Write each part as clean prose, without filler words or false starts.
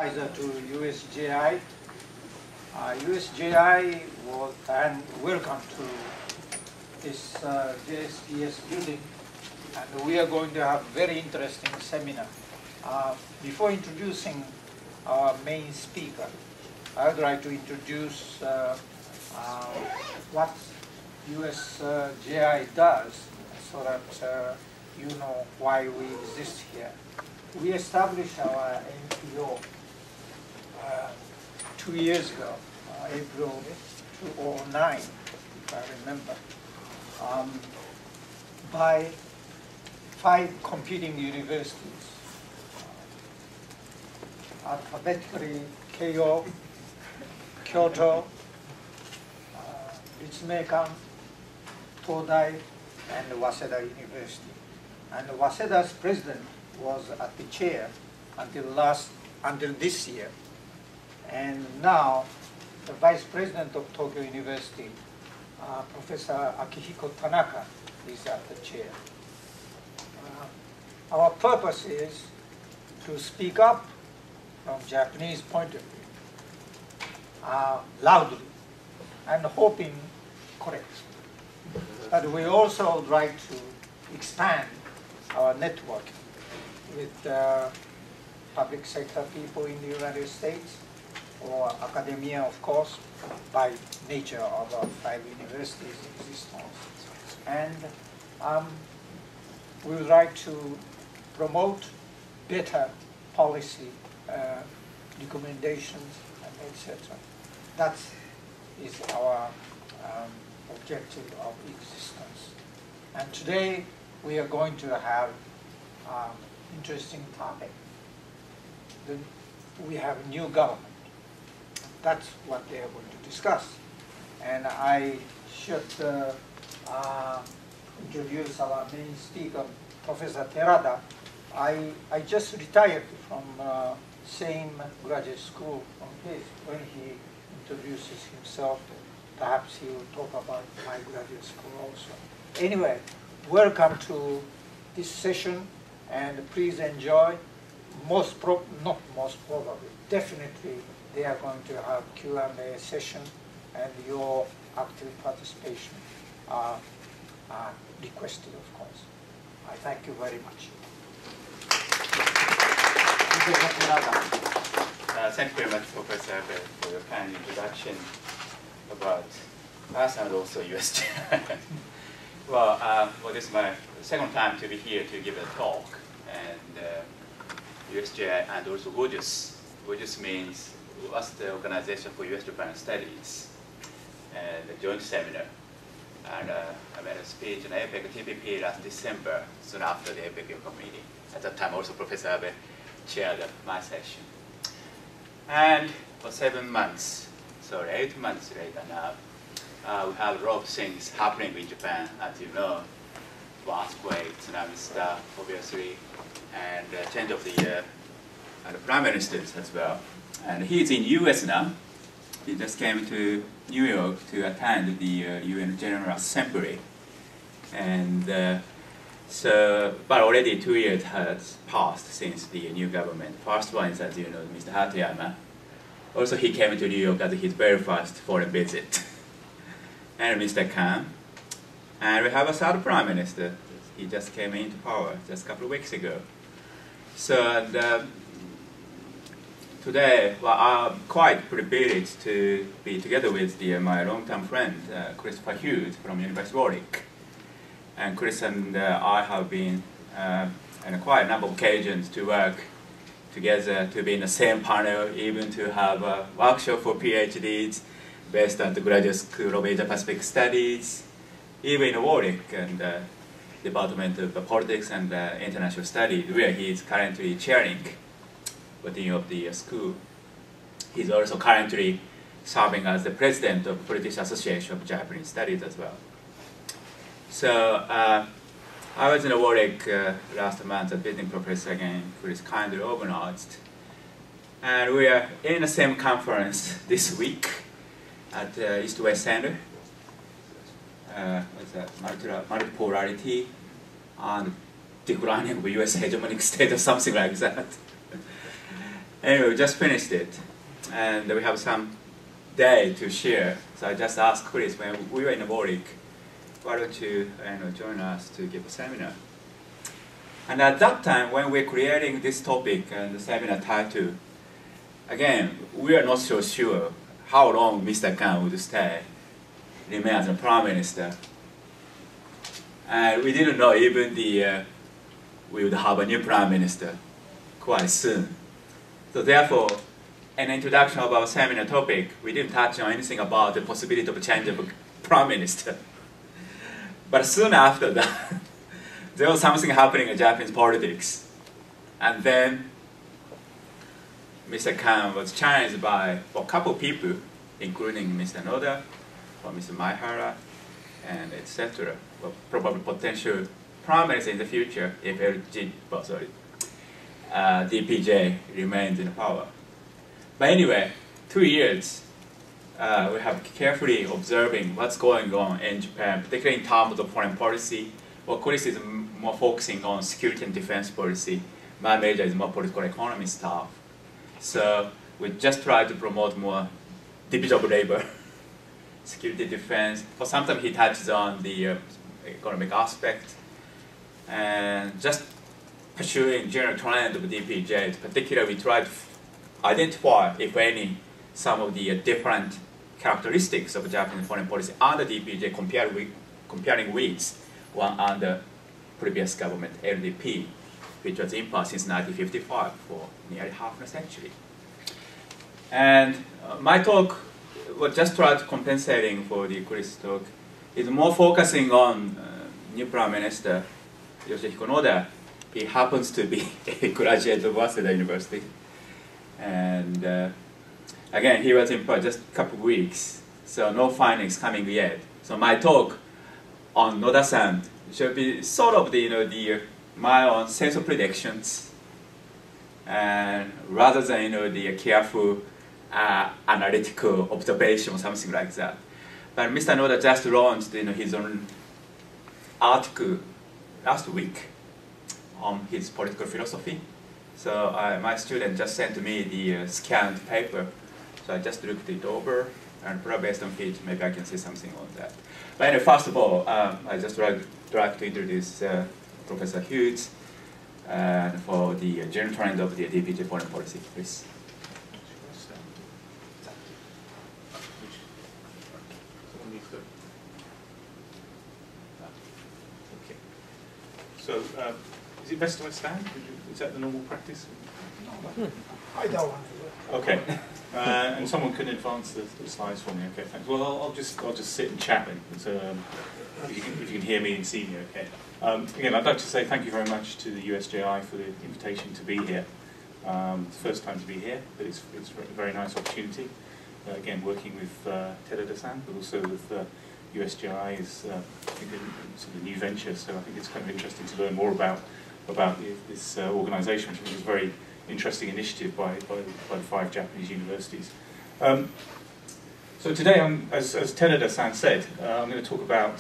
advisor to USJI. USJI was, and welcome to this JSPS building, and we are going to have very interesting seminar. Before introducing our main speaker, I would like to introduce what USJI does, so that you know why we exist here. We established our NPO 2 years ago, April 2009, if I remember, by 5 competing universities, alphabetically Keio, Kyoto, Ritsumeikan, Todai, and Waseda University. And Waseda's president was at the chair until this year. And now, the vice president of Tokyo University, Professor Akihiko Tanaka, is at the chair. Our purpose is to speak up from Japanese point of view, loudly, and hoping correct. But we also would like to expand our network with public sector people in the United States, or academia, of course, by nature of our 5 universities' existence. And we would like to promote better policy recommendations, and etc. That is our objective of existence. And today we are going to have interesting topic. We have a new government. That's what they are going to discuss. And I should introduce our main speaker, Professor Terada. I just retired from same graduate school from his. When he introduces himself, perhaps he will talk about my graduate school also. Anyway, welcome to this session, and please enjoy. Not most probably, definitely they are going to have Q&A session, and your active participation are requested, of course. I thank you very much. Thank you very much, Professor Abe, for your kind introduction about us and also USJI. Well, this is my second time to be here to give a talk, and USJI and also WOJUSS. WOJUSS means what's the Organization for US-Japan Studies, and a joint seminar. And I made a speech in APEC TPP last December, soon after the APEC Yokohama meeting. At that time, also Professor Abe chaired my session. And for 7 months, sorry, 8 months later now, we have a lot of things happening in Japan, as you know. Earthquake, tsunami stuff, obviously, and change of the prime ministers as well. And he's in US now. He just came to New York to attend the UN General Assembly. And but already 2 years has passed since the new government. First one is, as you know, Mr. Hatayama. Also, he came to New York as his very first foreign visit. And Mr. Khan. And we have a third prime minister. He just came into power just a couple of weeks ago. So today, well, I'm quite privileged to be together with my long-term friend, Christopher Hughes from University of Warwick. And Chris and I have been on quite a number of occasions to work together, to be in the same panel, even to have a workshop for PhDs based on the Graduate School of Asia-Pacific Studies, even in Warwick and Department of Politics and International Studies, where he is currently chairing the dean of the school. He's also currently serving as the president of the British Association of Japanese Studies as well. So I was in Warwick last month as visiting professor again, who is kindly organized. And we are in the same conference this week at East-West Center. What's that? Multipolarity and declining of U.S. hegemonic state or something like that. Anyway, we just finished it, and we have some day to share. So I just asked Chris when we were in Warwick, why don't you join us to give a seminar? And at that time, when we're creating this topic and the seminar title, again, we are not so sure how long Mr. Khan would remain as a prime minister. And we didn't know even we would have a new prime minister quite soon. So therefore, an introduction of our seminar topic, we didn't touch on anything about the possibility of a change of a prime minister. But soon after that, there was something happening in Japanese politics. And then Mr. Khan was challenged by a couple of people, including Mr. Noda, or Mr. Maihara, and etc. Well, probably potential prime minister in the future if DPJ remains in power. But anyway, 2 years, we have carefully observing what's going on in Japan, particularly in terms of foreign policy. Well, Chris is more focusing on security and defense policy. My major is more political economy stuff. So we just try to promote more DPJ of labor, security, defense. But sometimes he touches on the economic aspect, and just pursuing general trend of DPJs. Particularly, we try to identify, if any, some of the different characteristics of Japanese foreign policy under DPJ comparing with one under previous government, LDP, which was in power since 1955 for nearly half a century. And my talk was just try to compensating for the Chris talk. Is more focusing on new Prime Minister Yoshihiko Noda. He happens to be a graduate of Waseda University. And again, he was in power just a couple of weeks, so no findings coming yet. So my talk on Noda-san should be sort of my own sense of predictions, and rather than the careful analytical observation or something like that. But Mr. Noda just launched his own article last week on his political philosophy. So my student just sent me the scanned paper. So I just looked it over, and probably based on it, maybe I can say something on that. But anyway, first of all, I just like to introduce Professor Hughes for the general trend of the DPJ foreign policy, please. So, is it best if I stand? Is that the normal practice? I don't want to. Okay. And someone can advance the slides for me. Okay, thanks. Well, I'll just sit and chat then. So, if you can hear me and see me, okay. Again, I'd like to say thank you very much to the USJI for the invitation to be here. It's the first time to be here, but it's a very nice opportunity. Again, working with Terada-san, but also with USJI is I think a sort of new venture. So I think it's kind of interesting to learn more about this organisation, which I think is a very interesting initiative by the 5 Japanese universities. So today, as Terada-san said, I'm going to talk about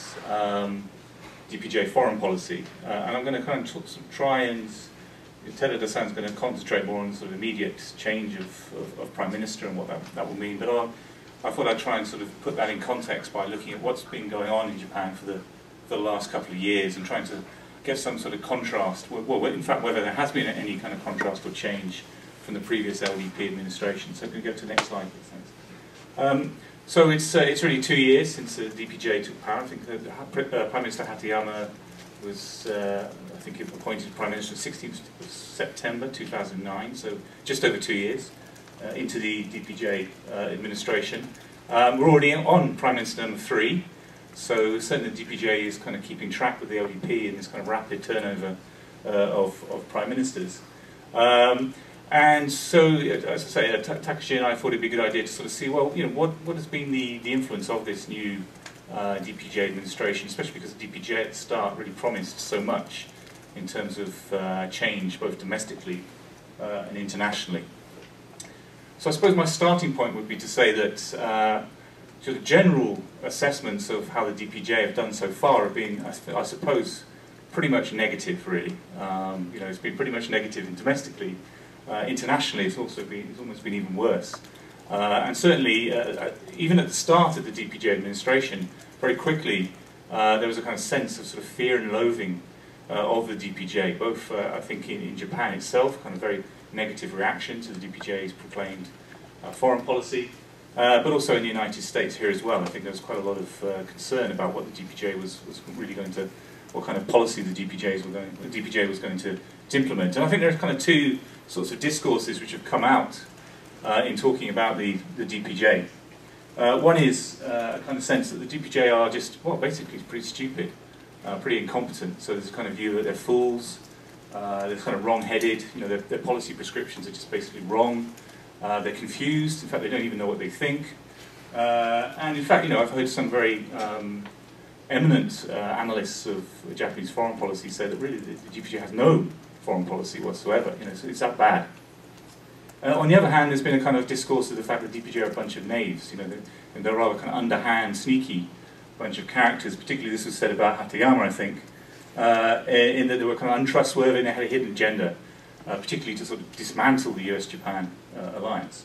DPJ foreign policy, and I'm going to kind of try and Terada-san is going to concentrate more on sort of immediate change of Prime Minister and what that will mean. But I thought I'd try and sort of put that in context by looking at what's been going on in Japan for the last couple of years and trying to get some sort of contrast. Well, in fact, whether there has been any kind of contrast or change from the previous LDP administration. So can we go to the next slide, please? Thanks. So it's really 2 years since the DPJ took power. I think Prime Minister Hatayama was, I think, appointed Prime Minister on 16th of September 2009, so just over 2 years into the DPJ administration. We're already on Prime Minister number 3, so certainly the DPJ is kind of keeping track with the LDP in this kind of rapid turnover of Prime Ministers. And so, as I say, Takashi and I thought it'd be a good idea to sort of see, well, what has been the influence of this new DPJ administration, especially because the DPJ at the start really promised so much in terms of change, both domestically and internationally. So I suppose my starting point would be to say that sort of general assessments of how the DPJ have done so far have been, I suppose, pretty much negative, really. It's been pretty much negative domestically, internationally it's almost been even worse. And certainly, even at the start of the DPJ administration, very quickly there was a kind of sense of sort of fear and loathing of the DPJ, both I think in Japan itself, kind of very negative reaction to the DPJ's proclaimed foreign policy, but also in the United States here as well. I think there was quite a lot of concern about what the DPJ was really going to, what kind of policy the DPJ was going to implement. And I think there are kind of two sorts of discourses which have come out in talking about the DPJ. One is a kind of sense that the DPJ are just, well, basically pretty stupid, pretty incompetent. So there's a kind of view that they're fools, they're kind of wrong-headed, you know, their policy prescriptions are just basically wrong, they're confused, in fact they don't even know what they think. And in fact, you know, I've heard some very eminent analysts of Japanese foreign policy say that really the DPJ has no foreign policy whatsoever, you know, so it's that bad. On the other hand, there's been a kind of discourse of the fact that DPJ are a bunch of knaves, you know, they're rather kind of underhand, sneaky bunch of characters. Particularly this was said about Hatayama, I think, in that they were kind of untrustworthy and they had a hidden agenda, particularly to sort of dismantle the US-Japan alliance.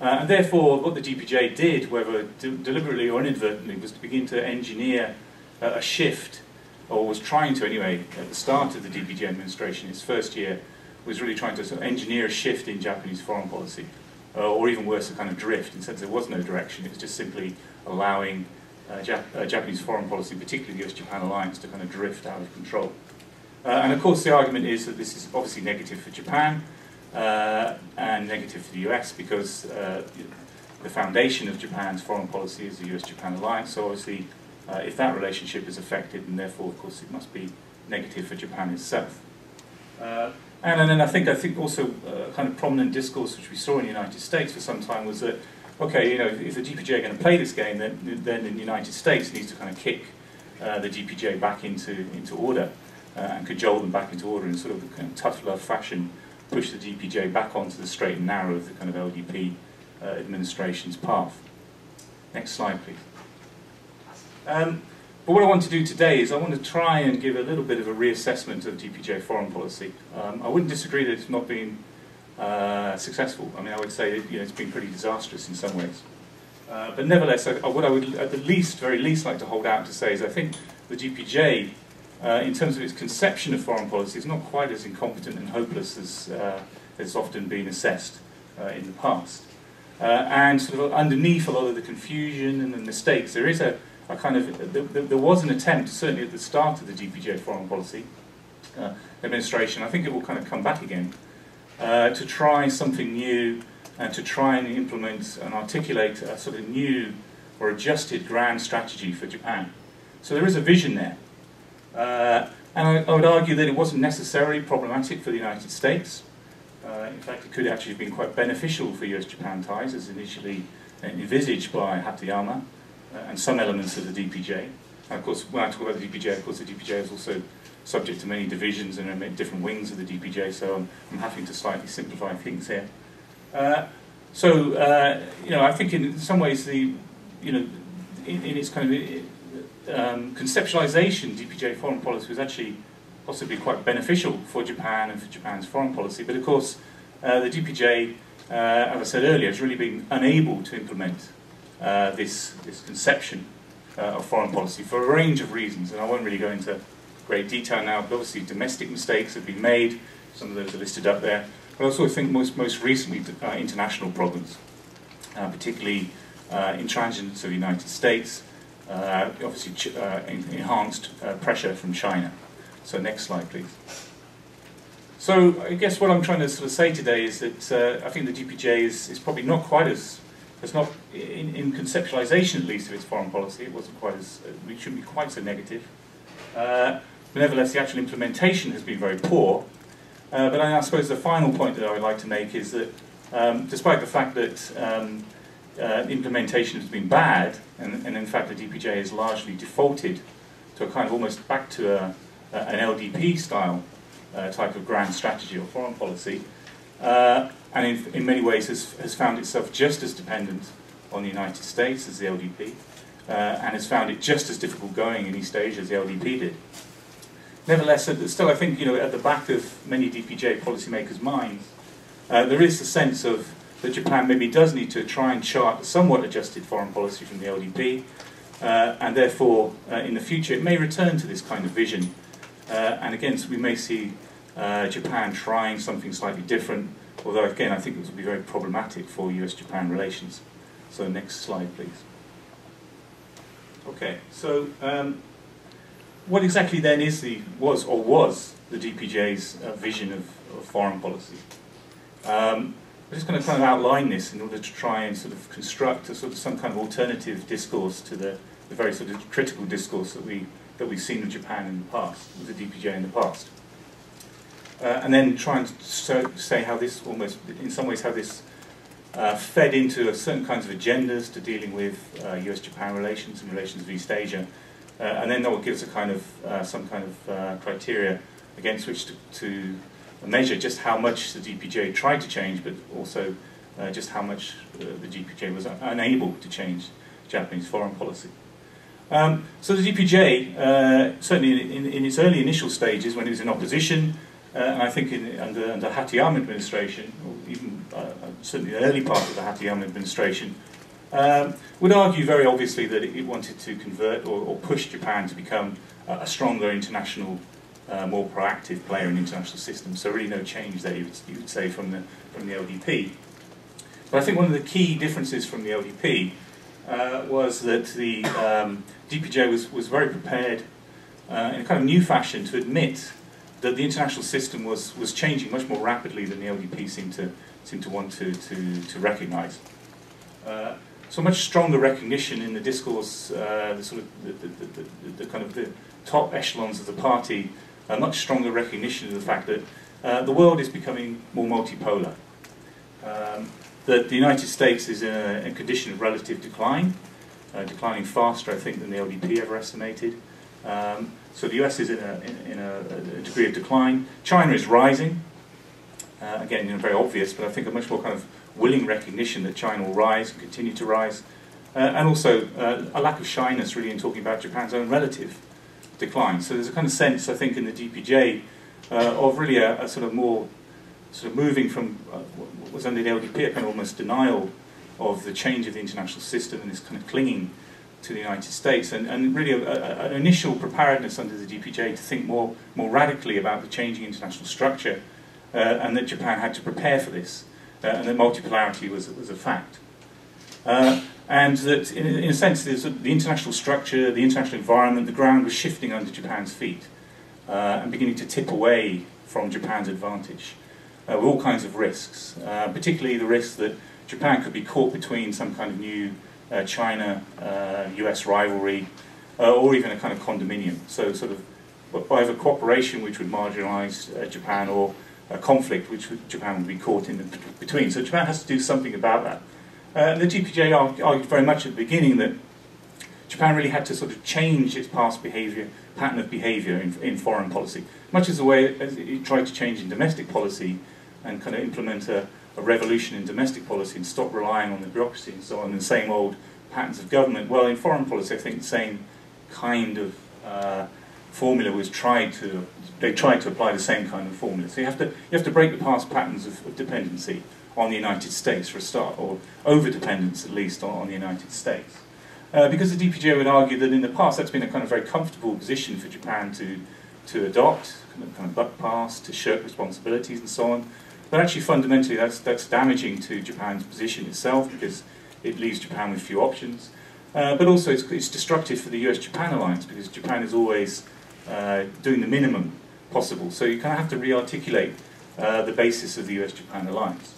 And therefore, what the DPJ did, whether deliberately or inadvertently, was to begin to engineer a shift, or was trying to anyway, at the start of the DPJ administration, its first year, was really trying to sort of engineer a shift in Japanese foreign policy, or even worse, a kind of drift. In the sense there was no direction, it was just simply allowing Japanese foreign policy, particularly the US-Japan alliance, to kind of drift out of control. And of course the argument is that this is obviously negative for Japan, and negative for the US, because the foundation of Japan's foreign policy is the US-Japan alliance, so obviously if that relationship is affected, then therefore of course it must be negative for Japan itself. And then I think also a kind of prominent discourse which we saw in the United States for some time was that, okay, you know, if the DPJ are going to play this game, then the United States needs to kind of kick the DPJ back into order and cajole them back into order in sort of a kind of tough love fashion, push the DPJ back onto the straight and narrow of the kind of LDP administration's path. Next slide, please. But what I want to do today is I want to try and give a little bit of a reassessment of DPJ foreign policy. I wouldn't disagree that it's not been successful. I mean, I would say that, you know, it's been pretty disastrous in some ways. But nevertheless, what I would at the very least like to hold out to say is I think the DPJ, in terms of its conception of foreign policy, is not quite as incompetent and hopeless as has often been assessed in the past. And sort of underneath a lot of the confusion and the mistakes, there is a kind of, there was an attempt, certainly at the start of the DPJ foreign policy administration, I think it will kind of come back again, to try something new and to try and implement and articulate a sort of new or adjusted grand strategy for Japan. So there is a vision there. And I would argue that it wasn't necessarily problematic for the United States. In fact, it could actually have been quite beneficial for US-Japan ties, as initially envisaged by Hatayama and some elements of the DPJ. And of course, when I talk about the DPJ, of course, the DPJ is also subject to many divisions and different wings of the DPJ, so I'm having to slightly simplify things here. You know, I think in some ways in its kind of conceptualization, DPJ foreign policy was actually possibly quite beneficial for Japan and for Japan's foreign policy. But of course, the DPJ, as I said earlier, has really been unable to implement this conception of foreign policy for a range of reasons, and I won't really go into great detail now, but obviously domestic mistakes have been made, some of those are listed up there, but I also think most recently international problems, particularly intransigence of the United States, obviously enhanced pressure from China. So next slide, please. So I guess what I'm trying to sort of say today is that I think the DPJ is probably not quite as, it's not, in conceptualization at least of its foreign policy, it wasn't quite as, it shouldn't be quite so negative. But nevertheless, the actual implementation has been very poor. But I suppose the final point that I would like to make is that despite the fact that implementation has been bad, and in fact the DPJ has largely defaulted to a kind of almost back to an LDP style type of grand strategy or foreign policy, and in many ways has found itself just as dependent on the United States as the LDP, and has found it just as difficult going in East Asia as the LDP did. Nevertheless, still I think, you know, at the back of many DPJ policymakers' minds there is a sense of that Japan maybe does need to try and chart a somewhat adjusted foreign policy from the LDP, and therefore in the future it may return to this kind of vision. And again, so we may see Japan trying something slightly different, although again I think this will be very problematic for US-Japan relations. So next slide please. Okay, so what exactly then was the DPJ's vision of foreign policy? I'm just going to kind of outline this in order to try and sort of construct a sort of some kind of alternative discourse to the very sort of critical discourse that we've seen with Japan in the past, with the DPJ in the past, and then try and say how this almost, in some ways, how this fed into certain kinds of agendas to dealing with US-Japan relations and relations with East Asia, and then that will give us a kind of some kind of criteria against which to measure just how much the DPJ tried to change, but also just how much the DPJ was unable to change Japanese foreign policy. So the DPJ, certainly in its early initial stages when it was in opposition, and I think under Hatayama administration, or even certainly the early part of the Hatayama administration, would argue very obviously that it wanted to convert or push Japan to become a stronger international, more proactive player in international systems. So really no change there, you would say, from the LDP. But I think one of the key differences from the LDP was that the DPJ was very prepared in a kind of new fashion to admit that the international system was changing much more rapidly than the LDP seemed to want to recognise. So much stronger recognition in the discourse, the sort of the kind of the top echelons of the party, a much stronger recognition of the fact that the world is becoming more multipolar. That the United States is in a condition of relative decline, declining faster, I think, than the LDP ever estimated. So the US is in a degree of decline. China is rising. Again, very obvious, but I think a much more kind of willing recognition that China will rise and continue to rise. And also a lack of shyness, really, in talking about Japan's own relative decline. So there's a kind of sense, I think, in the DPJ of really a sort of more sort of moving from what was under the LDP, a kind of almost denial of the change of the international system and this kind of clinging to the United States, and really an initial preparedness under the DPJ to think more radically about the changing international structure, and that Japan had to prepare for this, and that multipolarity was a fact. And that, in a sense, the international structure, the international environment, the ground was shifting under Japan's feet, and beginning to tip away from Japan's advantage, with all kinds of risks, particularly the risk that Japan could be caught between some kind of new China-US rivalry, or even a kind of condominium. So sort of either cooperation which would marginalise Japan, or a conflict which Japan would be caught in between. So Japan has to do something about that. The DPJ argued very much at the beginning that Japan really had to sort of change its past pattern of behaviour in foreign policy, much as the way as it tried to change in domestic policy and kind of implement a revolution in domestic policy and stop relying on the bureaucracy and so on, and the same old patterns of government. Well, in foreign policy, I think the same kind of formula was they tried to apply the same kind of formula. So you have to break the past patterns of dependency on the United States for a start, or over-dependence at least on the United States. Because the DPJ would argue that in the past that's been a kind of very comfortable position for Japan to adopt, kind of buck pass, to shirk responsibilities and so on. But actually, fundamentally, that's damaging to Japan's position itself, because it leaves Japan with few options. But also, it's destructive for the US-Japan alliance, because Japan is always doing the minimum possible. So you kind of have to re-articulate the basis of the US-Japan alliance.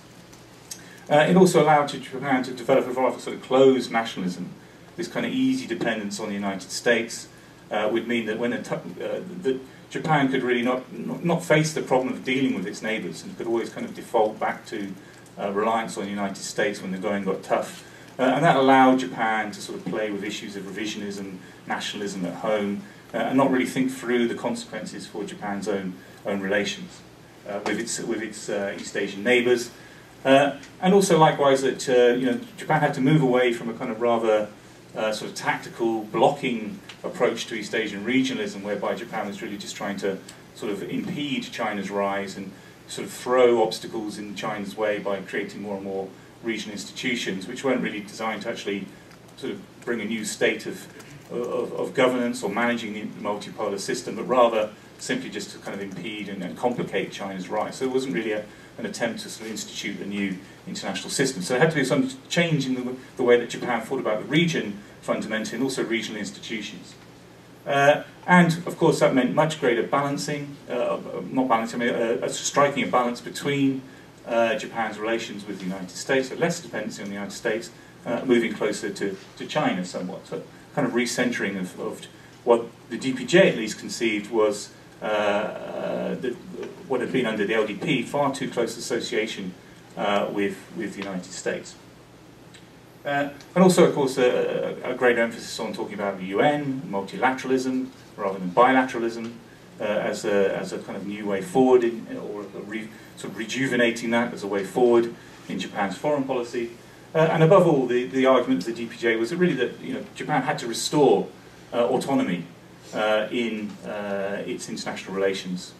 It also allowed Japan to develop a rather sort of closed nationalism. This kind of easy dependence on the United States would mean that when that Japan could really not face the problem of dealing with its neighbours, and could always kind of default back to reliance on the United States when the going got tough. And that allowed Japan to sort of play with issues of revisionism, nationalism at home, and not really think through the consequences for Japan's own relations with its East Asian neighbours. And also, likewise, that Japan had to move away from a kind of rather sort of tactical, blocking approach to East Asian regionalism, whereby Japan was really just trying to sort of impede China's rise and sort of throw obstacles in China's way by creating more and more regional institutions, which weren't really designed to actually sort of bring a new state of governance or managing the multipolar system, but rather simply just to kind of impede and complicate China's rights. So it wasn't really an attempt to sort of institute a new international system. So there had to be some change in the way that Japan thought about the region fundamentally, and also regional institutions. And of course that meant much greater balancing, not balancing, I mean, striking a balance between Japan's relations with the United States, so less dependency on the United States, moving closer to China somewhat. So kind of recentering of what the DPJ at least conceived was what had been under the LDP, far too close association with the United States. And also, of course, a greater emphasis on talking about the UN, multilateralism, rather than bilateralism, as a kind of new way forward, or sort of rejuvenating that as a way forward in Japan's foreign policy. And above all, the argument of the DPJ was that really that Japan had to restore autonomy in its international relations.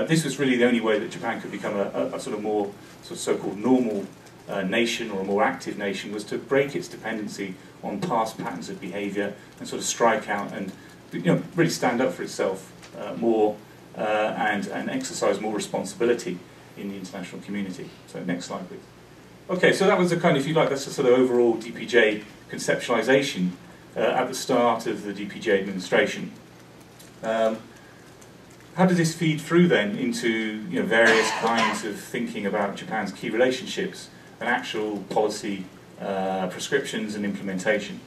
This was really the only way that Japan could become a sort of more so-called normal nation, or a more active nation, was to break its dependency on past patterns of behaviour and sort of strike out and really stand up for itself more and exercise more responsibility in the international community. So next slide, please. Okay, so that was the kind of, if you like, that's the sort of overall DPJ conceptualisation at the start of the DPJ administration. How does this feed through then into various kinds of thinking about Japan's key relationships and actual policy prescriptions and implementation?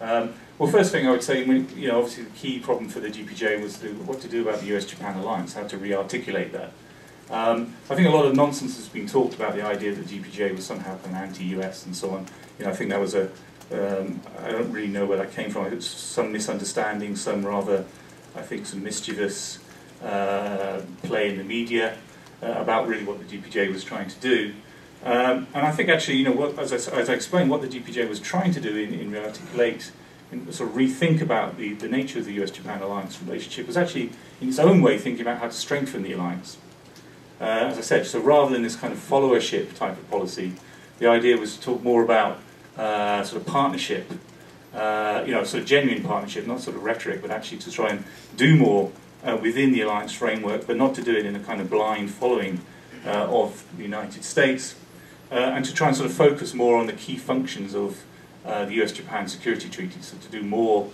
Well, first thing I would say, obviously the key problem for the DPJ was what to do about the US-Japan alliance, how to re-articulate that. I think a lot of nonsense has been talked about the idea that DPJ was somehow kind of anti-US and so on. I think that was I don't really know where that came from. It's some misunderstanding, some rather, I think, some mischievous play in the media about really what the DPJ was trying to do. And I think actually, as I explained, what the DPJ was trying to do in re-articulate, sort of rethink about the nature of the US-Japan alliance relationship, was actually, in its own way, thinking about how to strengthen the alliance. As I said, so rather than this kind of followership type of policy, the idea was to talk more about sort of partnership, sort of genuine partnership, not sort of rhetoric, but actually to try and do more within the alliance framework, but not to do it in a kind of blind following of the United States, and to try and sort of focus more on the key functions of the US-Japan Security Treaty, so to do more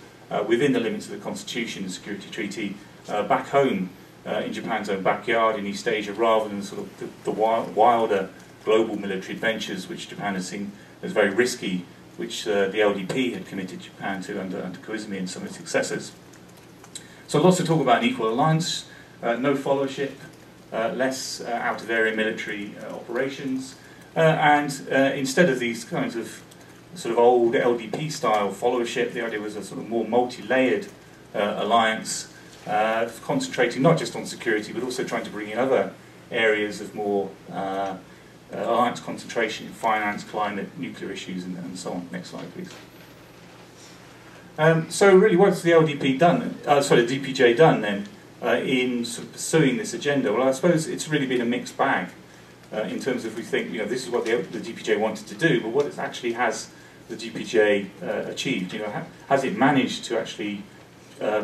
within the limits of the Constitution and Security Treaty back home in Japan's own backyard in East Asia, rather than sort of the wilder global military adventures which Japan has seen as very risky, which the LDP had committed Japan to under Koizumi and some of its successors. So lots to talk about an equal alliance, no followership, less out-of-area military operations, and instead of these kinds of sort of old LDP-style followership, the idea was a sort of more multi-layered alliance, concentrating not just on security, but also trying to bring in other areas of more alliance concentration in finance, climate, nuclear issues, and so on. Next slide, please. So really, what's the LDP done? The DPJ done then in sort of pursuing this agenda? Well, I suppose it's really been a mixed bag in terms of, we think this is what the DPJ wanted to do, but what actually has the DPJ achieved? Has it managed to actually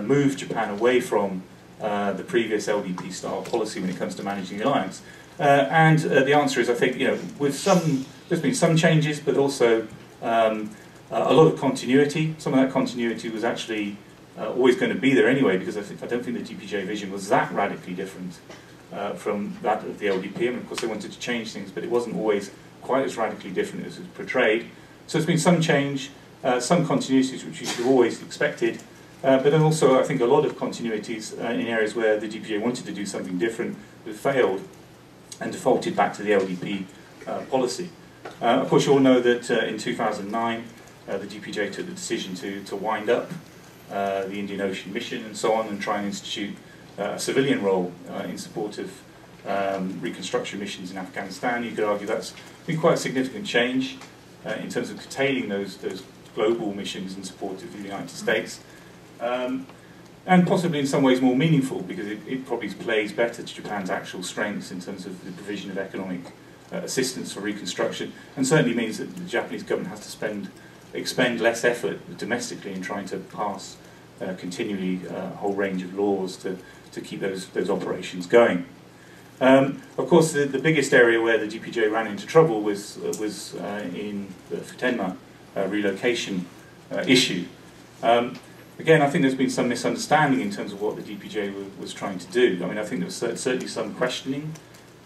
move Japan away from the previous LDP style policy when it comes to managing the alliance? And the answer is, I think, there's been some changes, but also a lot of continuity. Some of that continuity was actually always going to be there anyway, because I don't think the DPJ vision was that radically different from that of the LDP. And of course, they wanted to change things, but it wasn't always quite as radically different as it was portrayed. So there's been some change, some continuities which you should have always expected, but then also I think a lot of continuities in areas where the DPJ wanted to do something different but failed and defaulted back to the LDP policy. Of course, you all know that in 2009 the DPJ took the decision to wind up the Indian Ocean mission and so on, and try and institute a civilian role in support of reconstruction missions in Afghanistan. You could argue that's been quite a significant change in terms of curtailing those global missions in support of the United States. and possibly in some ways more meaningful, because it probably plays better to Japan's actual strengths in terms of the provision of economic assistance for reconstruction, and certainly means that the Japanese government has to expend less effort domestically in trying to pass continually a whole range of laws to keep those operations going. Of course, the biggest area where the DPJ ran into trouble was in the Futenma relocation issue. Again, I think there's been some misunderstanding in terms of what the DPJ was trying to do. I mean, I think there was certainly some questioning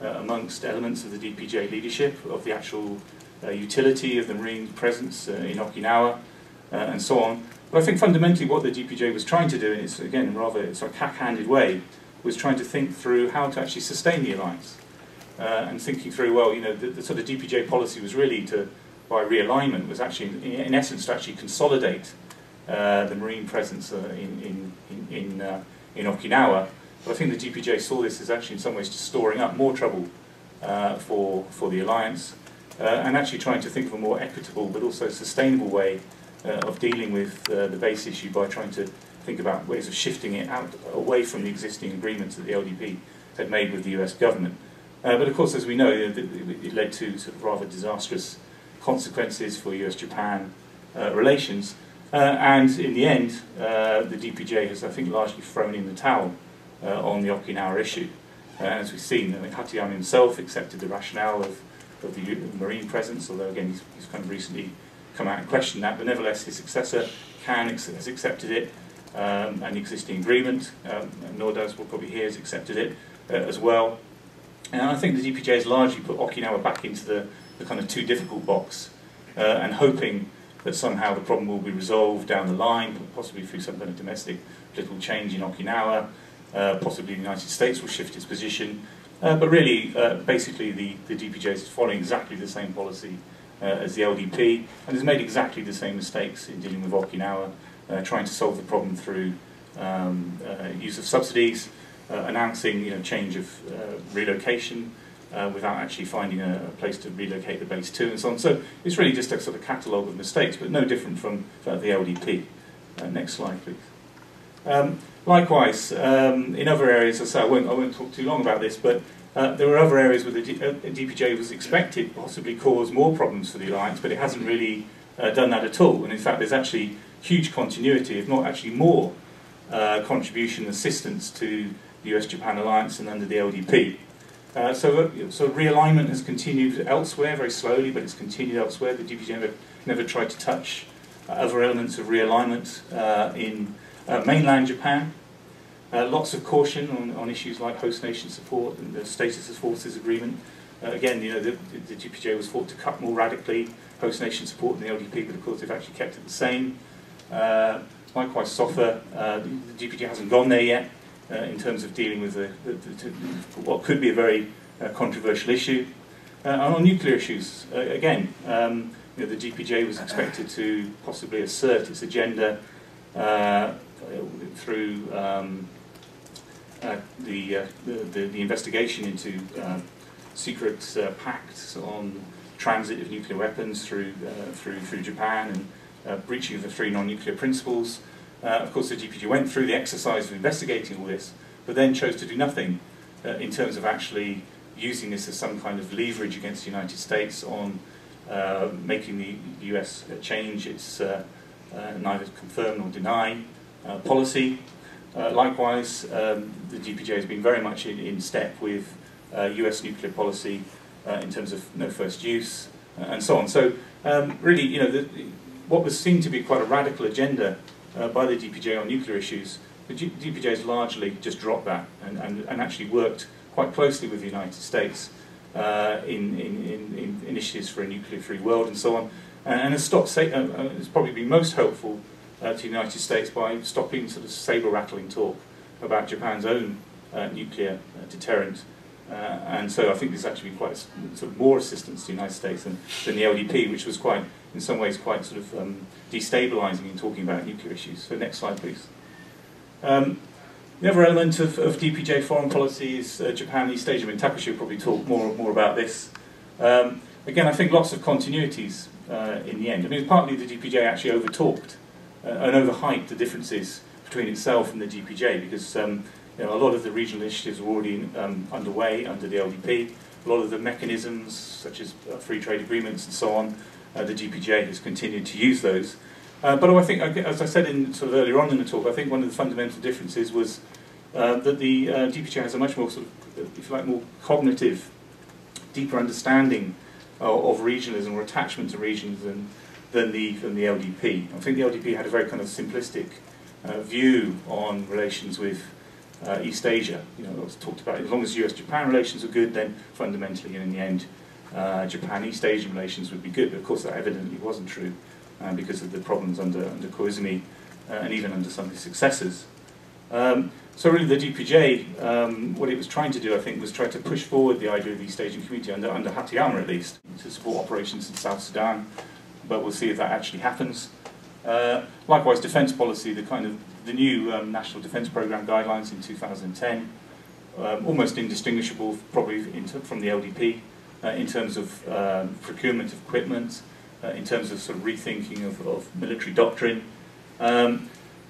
amongst elements of the DPJ leadership of the actual utility of the Marine presence in Okinawa and so on. But I think fundamentally what the DPJ was trying to do, and it's again in a rather sort of cack-handed way, was trying to think through how to actually sustain the alliance. And thinking through, well, you know, the sort of DPJ policy was really by realignment, was actually, in essence, to actually consolidate the Marine presence in Okinawa. But I think the DPJ saw this as actually in some ways just storing up more trouble for the alliance, and actually trying to think of a more equitable but also sustainable way of dealing with the base issue by trying to think about ways of shifting it out away from the existing agreements that the LDP had made with the US government. But of course, as we know, it led to sort of rather disastrous consequences for US-Japan relations. And in the end, the DPJ has, I think, largely thrown in the towel on the Okinawa issue. As we've seen, Hatayama himself accepted the rationale of the Marine presence, although again he's kind of recently come out and questioned that, but nevertheless his successor has accepted it, and the existing agreement, and Nordas will probably hear has accepted it as well. And I think the DPJ has largely put Okinawa back into the kind of too difficult box, and hoping that somehow the problem will be resolved down the line, possibly through some kind of domestic political change in Okinawa, possibly the United States will shift its position, but really, basically the DPJ is following exactly the same policy as the LDP, and has made exactly the same mistakes in dealing with Okinawa, trying to solve the problem through use of subsidies, announcing change of relocation without actually finding a place to relocate the base to, and so on. So it's really just a sort of catalogue of mistakes, but no different from the LDP. Next slide, please. Likewise, in other areas, as I say, I won't talk too long about this, but there were other areas where the DPJ was expected to possibly cause more problems for the alliance, but it hasn't really done that at all. And in fact, there's actually huge continuity, if not actually more, contribution and assistance to the US-Japan alliance and under the LDP. So realignment has continued elsewhere, very slowly, but it's continued elsewhere. The DPJ never tried to touch other elements of realignment in mainland Japan. Lots of caution on issues like host nation support and the status of forces agreement. Again, the DPJ was thought to cut more radically host nation support than the LDP, but of course they've actually kept it the same. Likewise, SOFA, the DPJ hasn't gone there yet in terms of dealing with what could be a very controversial issue. And on nuclear issues, again, the DPJ was expected to possibly assert its agenda through the investigation into secret pacts on transit of nuclear weapons through Japan, and breaching of the 3 non-nuclear principles. Of course, the DPJ went through the exercise of investigating all this, but then chose to do nothing in terms of actually using this as some kind of leverage against the United States on making the US change its neither confirm nor deny policy. Likewise, the DPJ has been very much in step with US nuclear policy in terms of no first use and so on. So really, what was seen to be quite a radical agenda by the DPJ on nuclear issues, the DPJ has largely just dropped that and actually worked quite closely with the United States in initiatives for a nuclear-free world and so on, and has it's probably been most helpful to the United States by stopping sort of saber-rattling talk about Japan's own nuclear deterrent. And so I think there's actually been quite sort of more assistance to the United States than the LDP, which was quite, in some ways, quite sort of destabilising in talking about nuclear issues. So next slide, please. The other element of DPJ foreign policy is Japan, East Asia. I mean, Takashi will probably talk more about this. Again, I think lots of continuities in the end. I mean, partly the DPJ actually over-talked and overhyped the differences between itself and the DPJ, because you know, a lot of the regional initiatives are already underway under the LDP. A lot of the mechanisms, such as free trade agreements and so on, the DPJ has continued to use those. But I think, as I said sort of earlier on in the talk, I think one of the fundamental differences was that the DPJ has a much more sort of, if you like, more cognitive, deeper understanding of regionalism or attachment to regions than the LDP. I think the LDP had a very kind of simplistic view on relations with East Asia. You know, it was talked about as long as US-Japan relations were good, then fundamentally, and in the end, Japan-East Asian relations would be good. But of course, that evidently wasn't true because of the problems under Koizumi and even under some of his successors. So really, the DPJ, what it was trying to do, I think, was try to push forward the idea of the East Asian community under Hatayama, at least, to support operations in South Sudan. But we'll see if that actually happens. Likewise, defence policy, the new National Defence Programme guidelines in 2010, almost indistinguishable probably from the LDP in terms of procurement of equipment, in terms of sort of rethinking of military doctrine.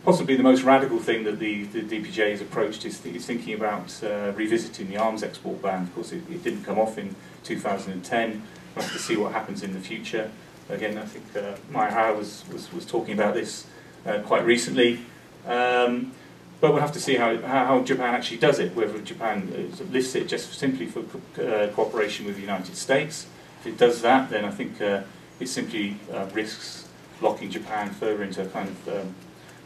Possibly the most radical thing that the DPJ has approached is thinking about revisiting the arms export ban. Of course, it didn't come off in 2010. We'll have to see what happens in the future. Again, I think Maya was talking about this quite recently. But we'll have to see how Japan actually does it, whether Japan lifts it just simply for cooperation with the United States. If it does that, then I think it simply risks locking Japan further into a kind of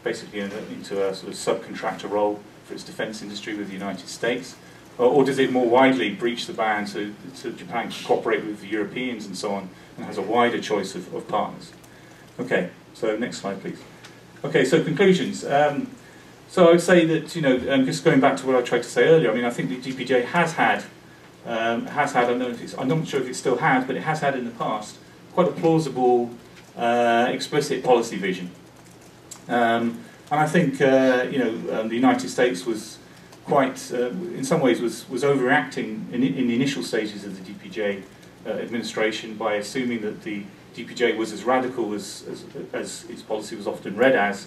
basically into a sort of subcontractor role for its defence industry with the United States. Or does it more widely breach the ban so Japan can cooperate with the Europeans and so on, and has a wider choice of partners? Okay, so next slide, please. Okay, so conclusions. So I would say that, you know, just going back to what I tried to say earlier, I mean, I think the DPJ has had, I'm not sure if it still has, but it has had in the past quite a plausible, explicit policy vision. And I think, you know, the United States was quite, in some ways, was overreacting in the initial stages of the DPJ administration by assuming that the DPJ was as radical as its policy was often read as,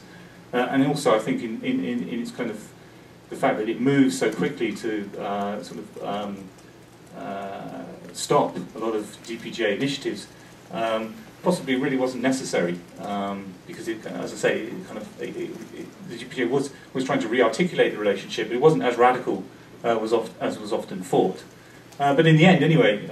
and also I think in its kind of the fact that it moves so quickly to sort of stop a lot of DPJ initiatives. Possibly really wasn't necessary because, as I say, the DPJ was trying to re-articulate the relationship, but it wasn't as radical as was often thought. But in the end, anyway,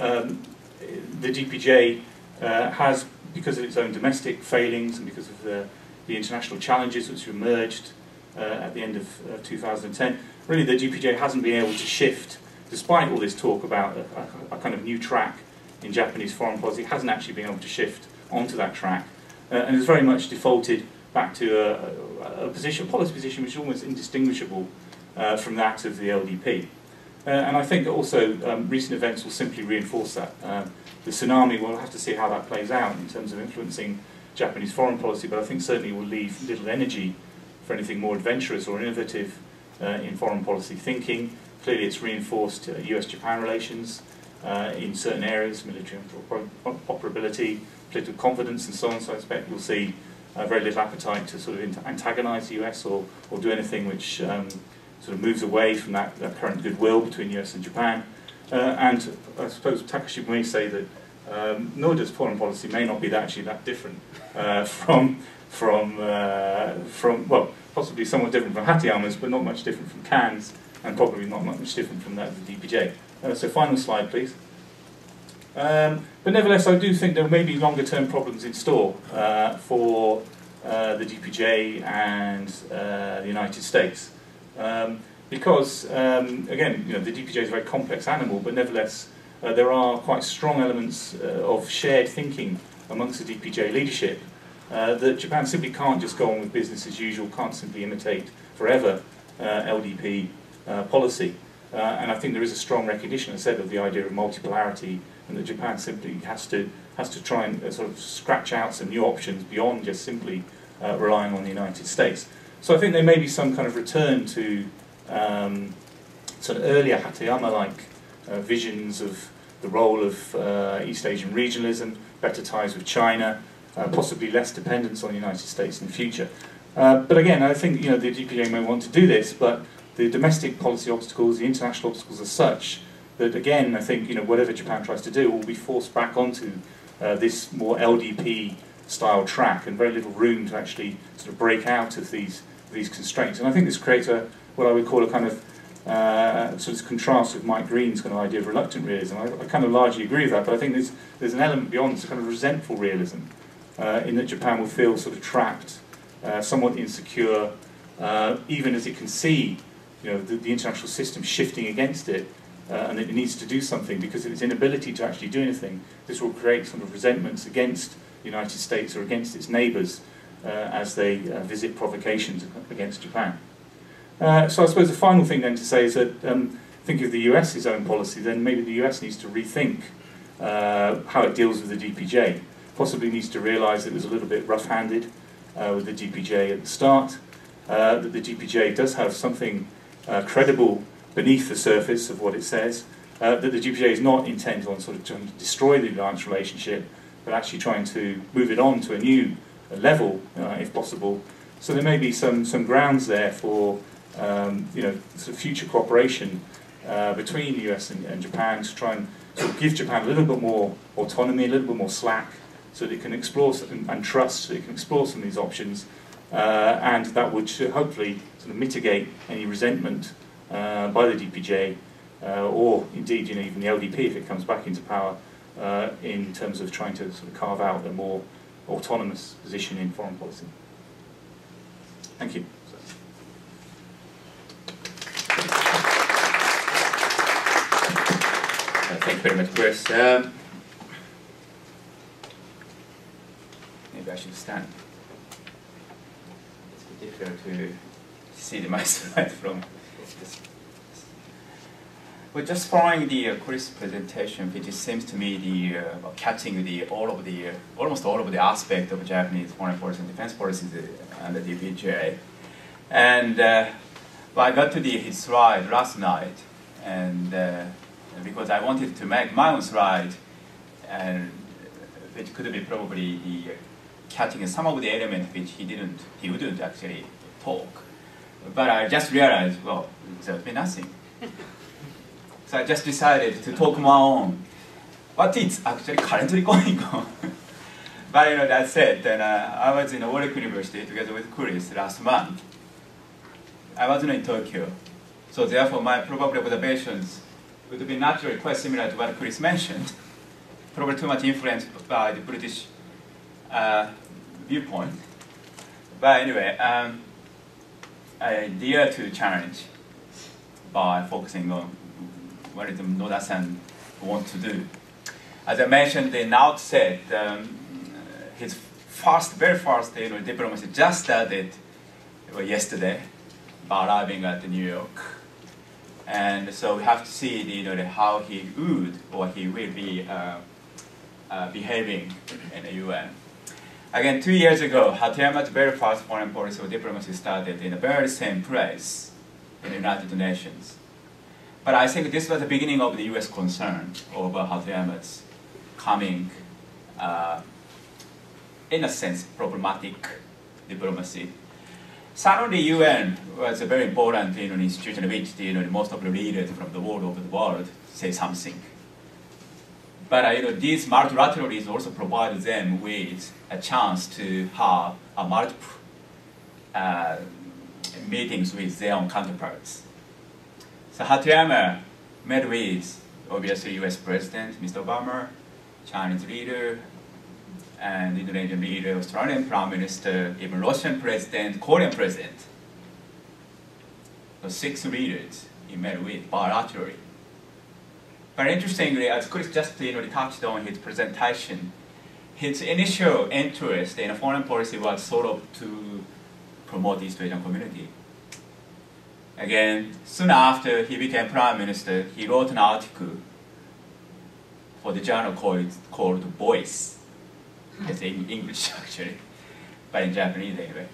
the DPJ has, because of its own domestic failings and because of the international challenges which emerged at the end of 2010, really the DPJ hasn't been able to shift, despite all this talk about a kind of new track in Japanese foreign policy, it hasn't actually been able to shift onto that track, and has very much defaulted back to a policy position which is almost indistinguishable from that of the LDP. And I think also recent events will simply reinforce that. The tsunami, we'll have to see how that plays out in terms of influencing Japanese foreign policy, but I think certainly will leave little energy for anything more adventurous or innovative in foreign policy thinking. Clearly it's reinforced US-Japan relations in certain areas, military interoperability, political confidence and so on, so I expect we'll see very little appetite to sort of antagonise the US or do anything which sort of moves away from that current goodwill between US and Japan. And I suppose Takashi may say that Noda's foreign policy may not be actually that different from well, possibly somewhat different from Hatayama's, but not much different from Kan's, and probably not much different from that of the DPJ. So final slide, please. But nevertheless, I do think there may be longer-term problems in store for the DPJ and the United States. Because, again, you know, the DPJ is a very complex animal, but nevertheless, there are quite strong elements of shared thinking amongst the DPJ leadership that Japan simply can't just go on with business as usual, can't simply imitate forever LDP policy. And I think there is a strong recognition, as I said, of the idea of multipolarity, and that Japan simply has to try and sort of scratch out some new options beyond just simply relying on the United States. So I think there may be some kind of return to sort of earlier Hatayama-like visions of the role of East Asian regionalism, better ties with China, possibly less dependence on the United States in the future. But again, I think the DPJ may want to do this, but the domestic policy obstacles, the international obstacles are such that, again, I think whatever Japan tries to do will be forced back onto this more LDP style track, and very little room to actually sort of break out of these constraints. And I think this creates what I would call a kind of sort of contrast with Mike Green's kind of idea of reluctant realism. I kind of largely agree with that, but I think there's an element beyond this, a kind of resentful realism, in that Japan will feel sort of trapped, somewhat insecure, even as it can see the international system shifting against it, and it needs to do something because of its inability to actually do anything. This will create sort of resentments against the United States or against its neighbours as they visit provocations against Japan. So I suppose the final thing then to say is that think of the US's own policy, then maybe the US needs to rethink how it deals with the DPJ. Possibly needs to realise that it was a little bit rough-handed with the DPJ at the start, that the DPJ does have something credible beneath the surface of what it says, that the DPJ is not intent on sort of trying to destroy the alliance relationship, but actually trying to move it on to a new level, if possible. So there may be some grounds there for sort of future cooperation between the US and Japan to try and sort of give Japan a little bit more autonomy, a little bit more slack, so that it can explore and trust, so it can explore some of these options, and that would hopefully sort of mitigate any resentment by the DPJ, or indeed even the LDP if it comes back into power, in terms of trying to sort of carve out a more autonomous position in foreign policy. Thank you. Thank you very much, Chris. Maybe I should stand. It's a bit difficult to see my slide from this. Well, just following the Chris' presentation, which seems to me catching almost all of the aspects of Japanese foreign policy and defense policies and the DPJ. And I got to his slide last night, and because I wanted to make my own slide, and which could be probably catching some of the elements which he wouldn't actually talk. But I just realized, well, there'll be nothing. So I just decided to talk my own. What is actually currently going on? But that said, then I was in Warwick University together with Chris last month. I wasn't in Tokyo, so therefore my probable observations would be naturally quite similar to what Chris mentioned. Probably too much influenced by the British viewpoint. But anyway, I dare to challenge by focusing on what Noda-san wants to do. As I mentioned in the outset, his very first diplomacy just started yesterday by arriving at New York. And so we have to see how he would or he will be behaving in the UN. Again, 2 years ago, Hatayama's very first foreign policy or diplomacy started in the very same place in the United Nations. But I think this was the beginning of the US concern over Hatayama's coming, in a sense, problematic diplomacy. Suddenly, UN was a very important institution in which most of the leaders from the world over the world say something. But these multilateralism also provided them with a chance to have multiple meetings with their own counterparts. So Hatayama met with, obviously, US President, Mr. Obama, Chinese leader, and Indonesian leader, Australian Prime Minister, even Russian President, Korean President. So 6 leaders he met with bilaterally. But interestingly, as Chris just touched on his presentation, his initial interest in foreign policy was sort of to promote the East Asian community. Again, soon after he became Prime Minister, he wrote an article for the journal called Voice. It's in English actually, but in Japanese anyway.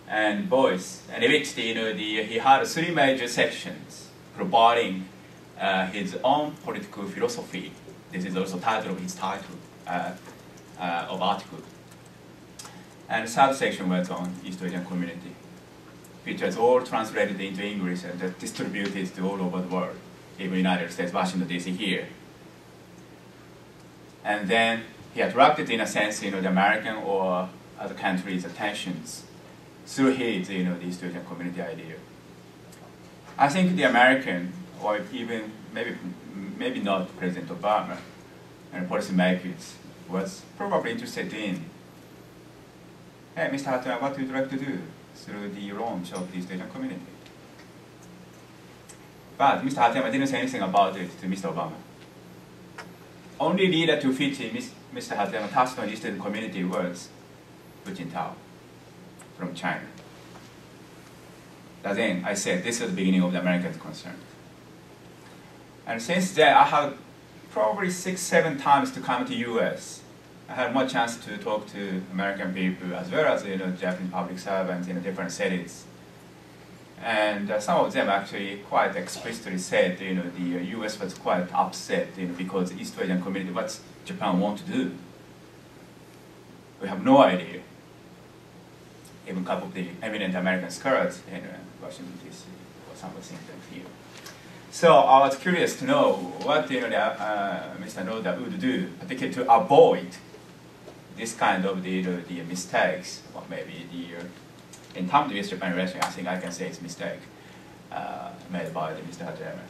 And Voice, and in which he had 3 major sections providing his own political philosophy. This is also title of his title of article. And the third section was on East Asian community, which was all translated into English and distributed to all over the world, even United States, Washington, D.C. here. And then he attracted, in a sense, the American or other countries' attentions through his, the East Asian community idea. I think the American, or even maybe not President Obama, and policymakers was probably interested in, hey, Mr. Hatema, what would you like to do through the launch of the East Asian community? But Mr. Hatema didn't say anything about it to Mr. Obama. Only leader to which Mr. Hatema touched on East Asian community was Hu Jintao from China. But then I said this is the beginning of the Americans' concern. And since then, I have probably 6-7 times to come to US. I had more chance to talk to American people as well as Japanese public servants in different cities. And some of them actually quite explicitly said the US was quite upset because the East Asian community, what Japan want to do. We have no idea. Even a couple of the eminent American scholars in Washington, D.C. or some of them here. So I was curious to know what Mr. Noda would do, particularly to avoid this kind of the mistakes, or maybe in terms of US-Japan relation, I think I can say it's a mistake made by Mr. Hatema.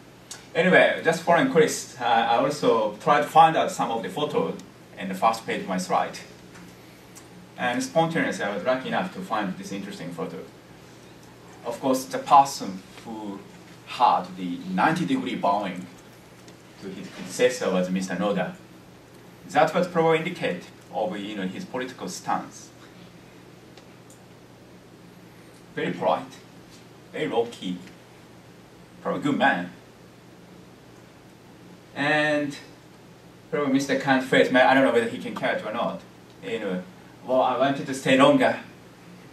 Anyway, just foreign quiz, I also tried to find out some of the photos in the first page of my slide. And spontaneously, I was lucky enough to find this interesting photo. Of course, the person who had the 90-degree bowing to his predecessor was Mr. Noda. That was probably indicative of his political stance. Very polite, very low-key, probably a good man. And probably Mr. Kant's phrase, I don't know whether he can catch or not. Well, I wanted to stay longer,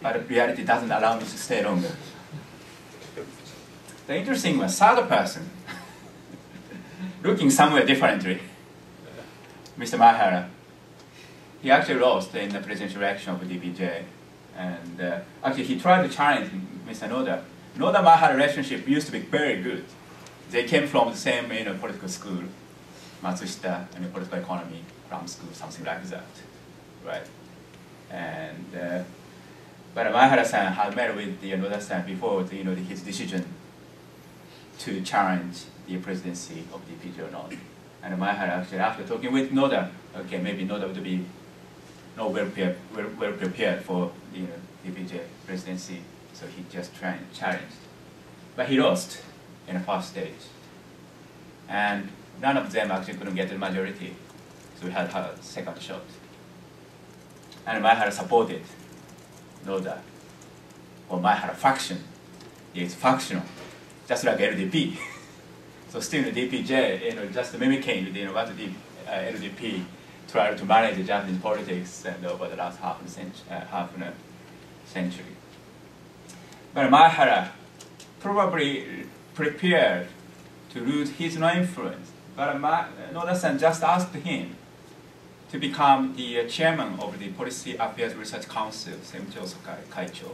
but reality doesn't allow me to stay longer. The interesting was third person, looking somewhere differently. Mr. Maehara, he actually lost in the presidential election of DPJ. And actually, he tried to challenge Mr. Noda. Noda-Maehara relationship used to be very good. They came from the same political school, Matsushita, political economy, Ram school, something like that, right? And but Maehara-san had met with Noda-san before his decision to challenge the presidency of DPJ or not. And Maehara actually, after talking with Noda, okay, maybe Noda would be not well prepared for the DPJ presidency, so he just challenged. But he lost in the first stage. And none of them actually couldn't get the majority, so we had a second shot. And Maehara supported Noda, or Maehara faction. It's factional, just like LDP. So still the DPJ, just mimicking what the LDP tried to manage the Japanese politics and over the last half a century. But Maehara probably prepared to lose his influence. But Noda-san just asked him to become the chairman of the Policy Affairs Research Council, Semcho Kaicho.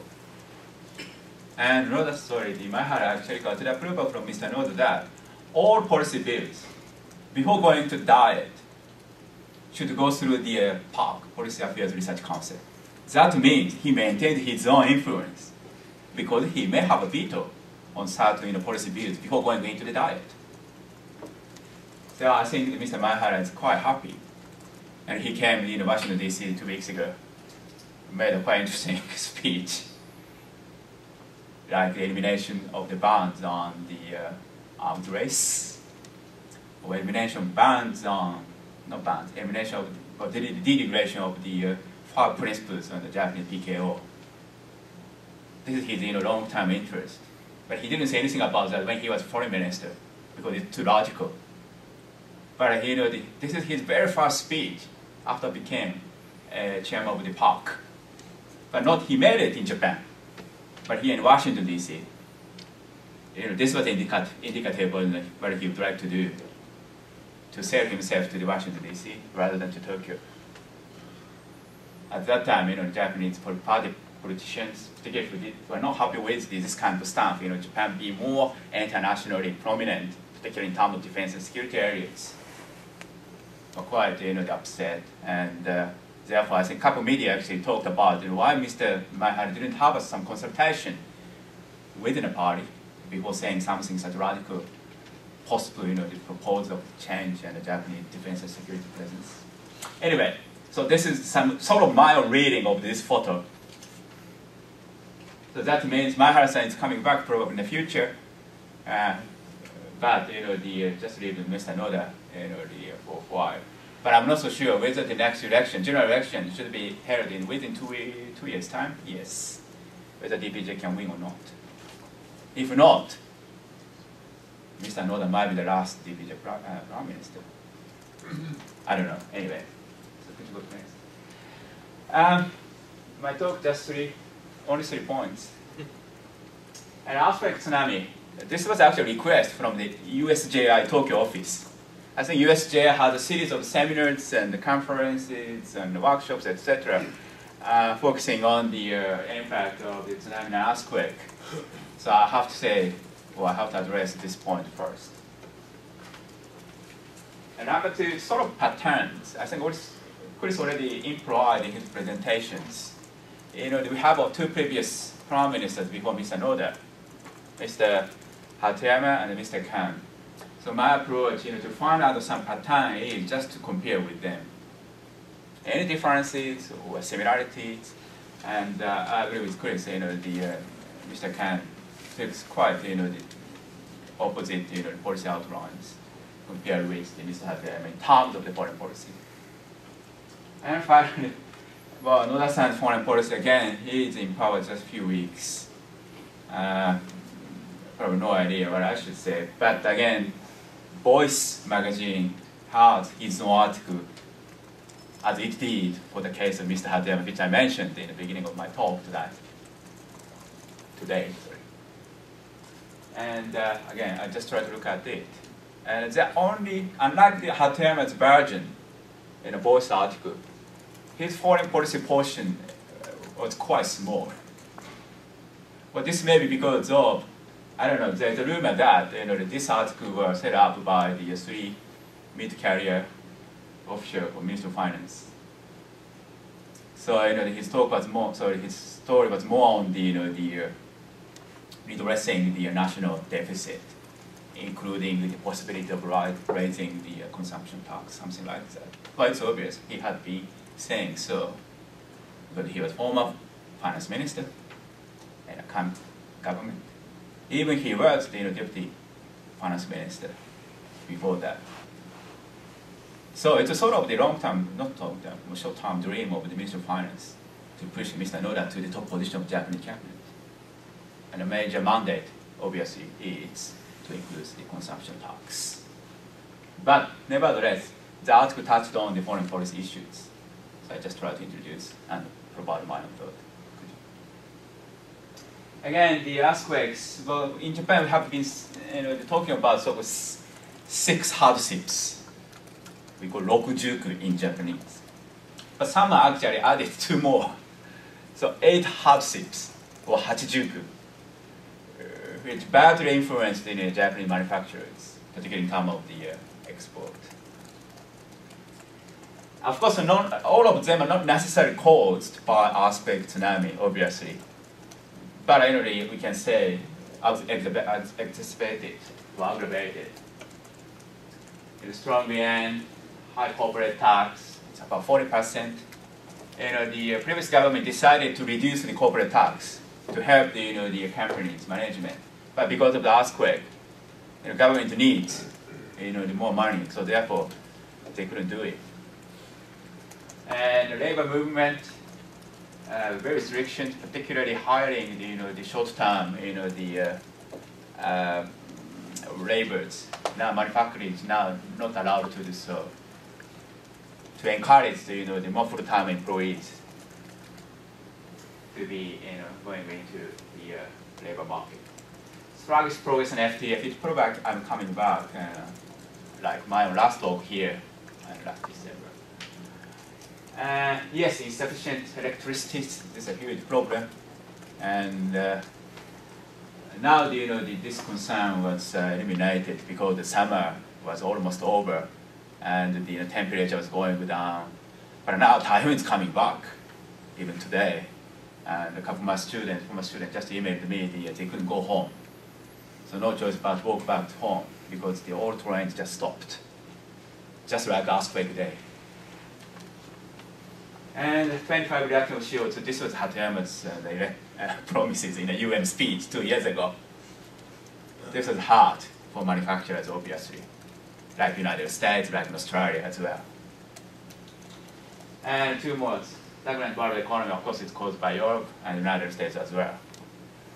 And Noda story, Maehara actually got the approval from Mr. Noda that all policy bills, before going to diet, should go through the PAC, Policy Affairs Research Council. That means he maintained his own influence because he may have a veto on certain policy bills before going into the diet. So I think Mr. Maehara is quite happy. And he came in Washington, D.C. 2 weeks ago, made a quite interesting speech, like the elimination of the bans on the arms race, or elimination bans on, not bans, elimination of, or the deregulation of the 5 principles on the Japanese PKO. This is his long-term interest. But he didn't say anything about that when he was foreign minister, because it's too logical. But this is his very first speech after became chairman of the PAC. But not he made it in Japan, but here in Washington, D.C. This was indicative of what he would like to do, to sell himself to the Washington, D.C. rather than to Tokyo. at that time, the Japanese party politicians, particularly were not happy with this kind of stuff. Japan being more internationally prominent, particularly in terms of defense and security areas, were quite upset. And therefore, I think a couple of media actually talked about why Mr. Maehara didn't have some consultation within the party before saying something such radical, possibly the proposal of change and the Japanese defense and security presence. Anyway, so this is some sort of my reading of this photo. So that means Maehara-san is coming back probably in the future, but just leave Mr. Noda for a while. But I'm not so sure whether the next election, general election, should be held within 2 years' time. Yes, whether DPJ can win or not. If not, Mr. Noda might be the last DPJ prime minister. I don't know. Anyway, so could you go next? My talk just only 3 points. And aspect tsunami. This was actually a request from the USJI Tokyo office. I think USJI has a series of seminars and conferences and workshops, etc., focusing on the impact of the tsunami and earthquake. So I have to say, well, I have to address this point first. And number two, sort of patterns. I think Chris already implied in his presentations. We have 2 previous prime ministers before Mr. Noda, Mr. Hatayama and Mr. Kan. So my approach, to find out some pattern is just to compare with them. Any differences or similarities, and I agree with Chris. Mr. Kan takes quite the opposite policy outlines compared with Mr. Hatayama in terms of the foreign policy. And finally, well, Noda-san's foreign policy again. He is in power just a few weeks. Probably no idea what I should say, but again. Voice magazine has his own article, as it did for the case of Mr. Hatayama, which I mentioned in the beginning of my talk today. And again, I just try to look at it. And unlike the Hatayama's version in a voice article, his foreign policy portion was quite small. But this may be because of, I don't know, there's a rumor that this article was set up by the 3 mid-career officials of Ministry of Finance. So his talk was more. So his story was more on the redressing the national deficit, including the possibility of raising the consumption tax, something like that. Well, it's obvious he had been saying so, but he was former finance minister in a government. Even he was the deputy finance minister before that. So it's a sort of the long-term, not long-term, short-term dream of the Ministry of Finance to push Mr. Noda to the top position of the Japanese cabinet. And a major mandate, obviously, is to include the consumption tax. But nevertheless, the article touched on the foreign policy issues. So I just tried to introduce and provide my own thought. Again, the earthquakes. Well, in Japan, we have been talking about sort of 6 hardships. We call rokujuku in Japanese. But some are actually added 2 more. So 8 hardships, or hachijuku, which badly influenced Japanese manufacturers, particularly in terms of the export. Of course, not all of them are not necessarily caused by earthquake tsunami, obviously. But we can say, as anticipated or aggravated. The strong yen, high corporate tax, it's about 40%. The previous government decided to reduce the corporate tax to help the company's management. But because of the earthquake, the government needs the more money, so therefore they couldn't do it. And the labor movement, very restrictions, particularly hiring the short-term laborers. Now manufacturing is now not allowed to do so. To encourage the more full-time employees to be going into the labor market. Sluggish progress in FTAs, which probably I'm coming back, like my last talk here last December. Yes, insufficient electricity is a huge problem, and now this concern was eliminated because the summer was almost over, and the temperature was going down. But now typhoon is coming back, even today. And a couple of my students, former students, just emailed me they couldn't go home. So no choice but to walk back home because the old trains just stopped, just like earthquake day. And 25 reaction of CO2, this was Hatayama's promises in a UN speech 2 years ago. This was hard for manufacturers, obviously, like United States, like Australia as well. And 2 more. Stagnant world economy, of course, is caused by Europe and the United States as well.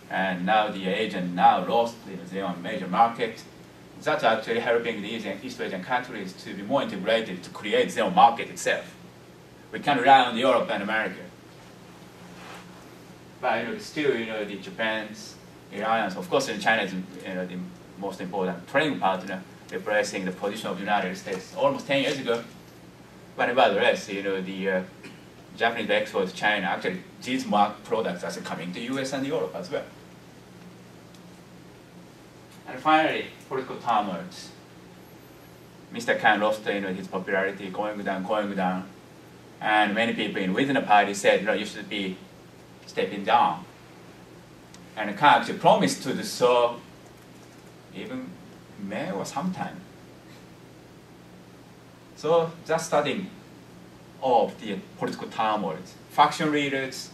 And now the Asian lost their own major market. That's actually helping the East Asian countries to be more integrated to create their own market itself. We can rely on Europe and America. But still, the Japan's reliance, of course, China is the most important trading partner, replacing the position of the United States almost 10 years ago. But nevertheless, the Japanese export to China, actually these products are coming to US and Europe as well. And finally, political turmoil. Mr. Khan lost his popularity, going down. And many people within the party said, you should be stepping down. And Khan actually promised to do so even May or sometime. So just studying of the political turmoil. Faction leaders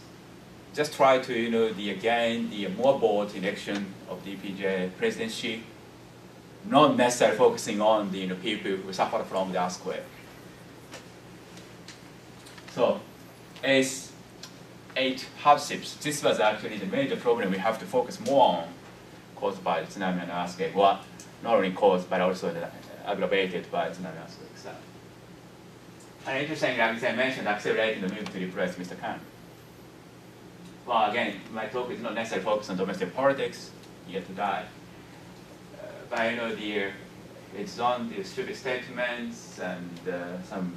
just try to, gain the more vote election of DPJ presidency, not necessarily focusing on the people who suffered from the earthquake. So, as 8 hardships, this was actually the major problem we have to focus more on, caused by the tsunami and earthquake. Well, not only caused, but also aggravated by the tsunami and earthquake. And interestingly, as I mentioned, accelerating the move to replace Mr. Khan. Well, again, my talk is not necessarily focused on domestic politics, yet to die. But it's on the stupid statements and some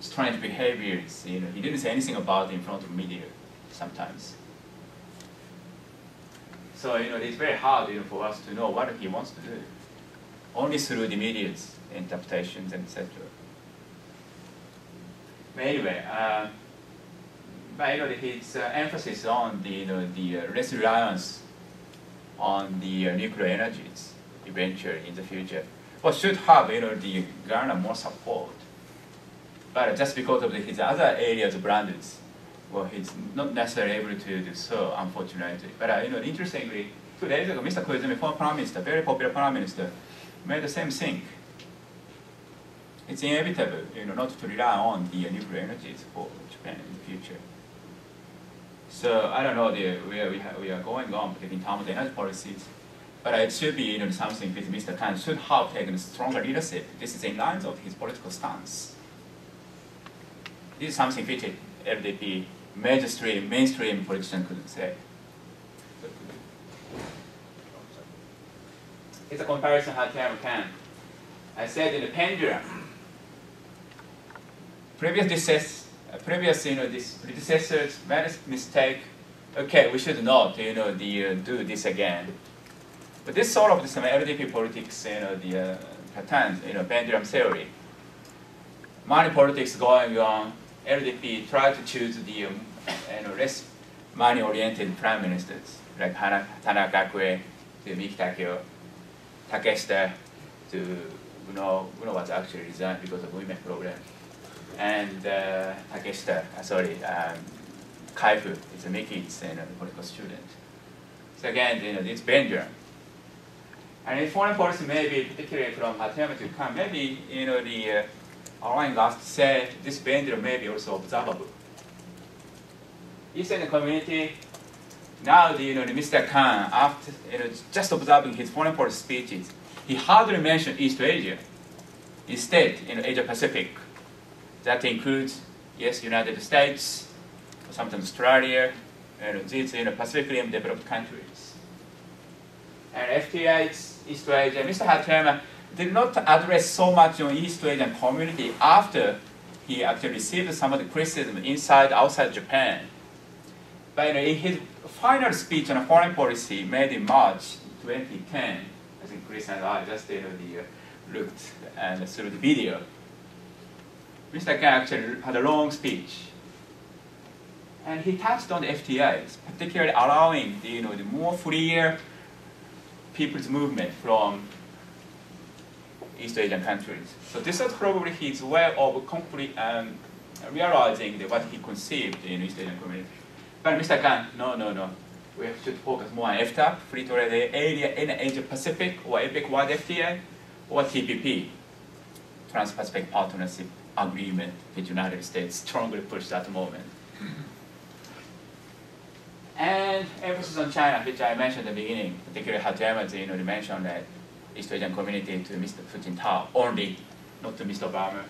strange behaviors. He didn't say anything about it in front of media sometimes. So it's very hard for us to know what he wants to do. Only through the media's interpretations, etc. But anyway, his emphasis on the less reliance on the nuclear energies eventually in the future, well, should have the garner more support. But just because of his other areas of brands, well, he's not necessarily able to do so, unfortunately. But interestingly, 2 days ago, Mr. Koizumi, former Prime Minister, very popular Prime Minister, made the same thing. It's inevitable, not to rely on the nuclear energies for Japan in the future. So I don't know where we are going on in terms of energy policies, but it should be something that Mr. Khan should have taken stronger leadership. This is in line of his political stance. This is something which LDP mainstream politician couldn't say. It's a comparison Hatayama can. I said in the pendulum. Previous predecessors made a mistake. Okay, we should not do this again. But this sort of some LDP politics, the pattern, pendulum theory. Money politics going on. LDP tried to choose the less money-oriented prime ministers like Tanaka Akue, to Miki Takeo, Takeshita, to Uno was actually resigned because of women problem. And Takeshita, Kaifu is a Miki's political student. So again, it's pendulum. And in foreign policy, maybe particularly from Hatayama to come, maybe allowing us to say this pendulum may be also observable. Eastern community, now Mr. Khan, after just observing his foreign policy speeches, he hardly mentioned East Asia. Instead, Asia Pacific. That includes, yes, United States, sometimes Australia, these Pacific Rim developed countries. And FTAs, East Asia, Mr. Hatayama did not address so much on East Asian community after he actually received some of the criticism inside, outside Japan. But in his final speech on foreign policy made in March 2010, I think Chris and I just looked and through the video. Mr. Kan actually had a long speech, and he touched on the FTAs, particularly allowing the more freer people's movement from East Asian countries. So this was probably his way of realizing what he conceived in East Asian community. But Mr. Kan, no. We should focus more on FTAP, Free Trade Area in Asia Pacific, or APEC-wide FTA, or TPP, Trans-Pacific Partnership Agreement, which the United States strongly pushed at the moment. And emphasis on China, which I mentioned at the beginning, particularly Hatuyama, mentioned that East Asian community to Mr. Putin only, not to Mr. Obama.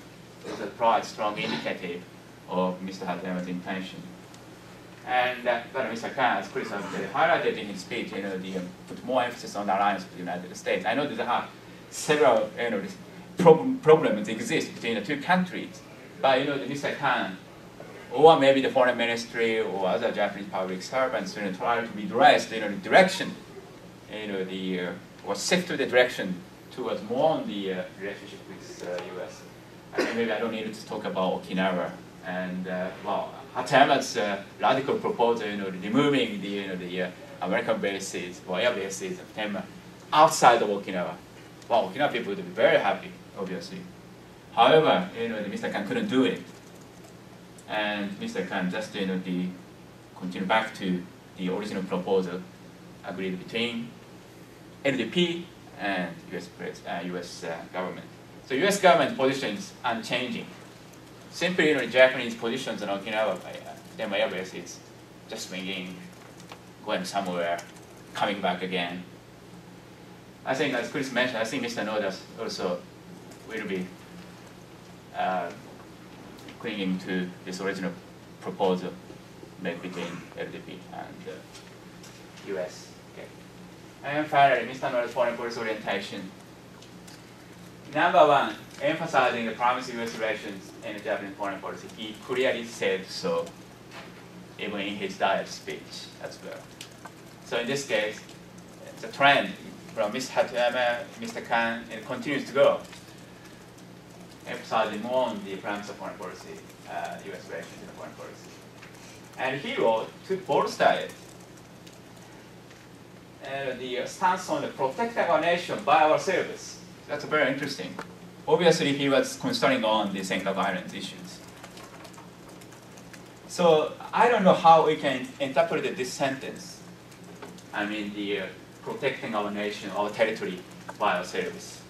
It was a quite strong indicative of Mr. Hatuyama's intention. And but Mr. Kan, as Chris highlighted in his speech, put more emphasis on the alliance with the United States. I know there are several problems exist between the two countries, but Mr. Kan, or maybe the foreign ministry or other Japanese public servants try to redress the direction, or shift to the direction towards more on the relationship with U.S. I think maybe I don't need to talk about Okinawa and Hatuyama's radical proposal, removing the American bases or air bases of Tema outside of Okinawa. Well, Okinawa people would be very happy, obviously. However, Mr. Kan couldn't do it, and Mr. Kan just continue back to the original proposal agreed between LDP and U.S. government. So U.S. government position is unchanging. Simply, Japanese positions on Okinawa Tema Air Base is just swinging, going somewhere, coming back again. I think, as Chris mentioned, I think Mr. Noda also will be clinging to this original proposal made between LDP and U.S. Okay. And finally, Mr. Noda's foreign policy orientation. Number one, emphasizing the promise of U.S. relations in Japanese foreign policy. He clearly said so, even in his diet speech as well. So in this case, it's a trend from Mr. Hatuyama, Mr. Kan, and it continues to go, emphasizing more on the promise of foreign policy, U.S. relations in foreign policy. And he wrote to bolster it, the stance on the protecting our nation by our service. That's very interesting. Obviously, he was concerning on the Senkaku Islands issues. So I don't know how we can interpret this sentence. I mean, the protecting our nation, our territory by our service.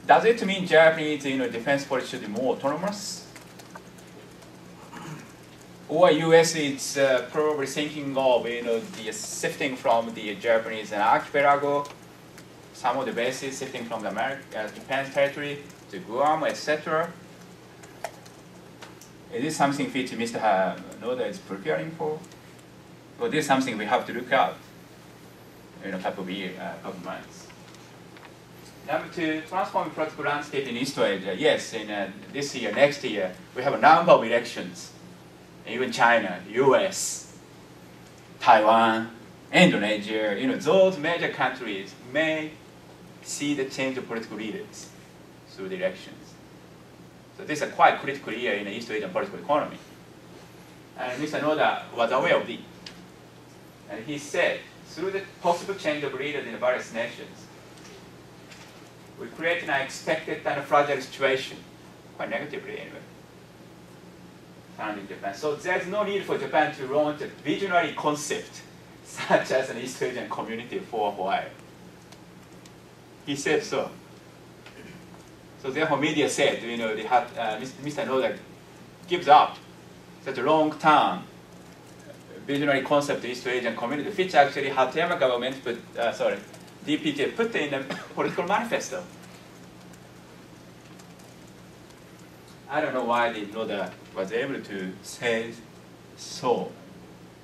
Does it mean Japanese defense policy should be more autonomous? Or U.S. is probably thinking of the shifting from the Japanese archipelago, some of the bases shifting from the Japan's territory to Guam, etc. Is this something which Mr. Noda is preparing for? Or this is something we have to look at in a couple of months? Number two, transforming political landscape in East Asia. Yes, in this year, next year, we have a number of elections. Even China, US, Taiwan, Indonesia, those major countries may see the change of political leaders through the elections. So this is a quite critical year in the East Asian political economy. And Mr. Noda was aware of it. And he said, through the possible change of leaders in the various nations, we create an unexpected and fragile situation, quite negatively anyway, found in Japan. So there's no need for Japan to launch a visionary concept such as an East Asian community for a while. He said so. So therefore media said, Mr. Noda gives up such a long-term visionary concept of East Asian community, which actually Hatuyama government DPJ put in a political manifesto. I don't know why the Noda was able to say so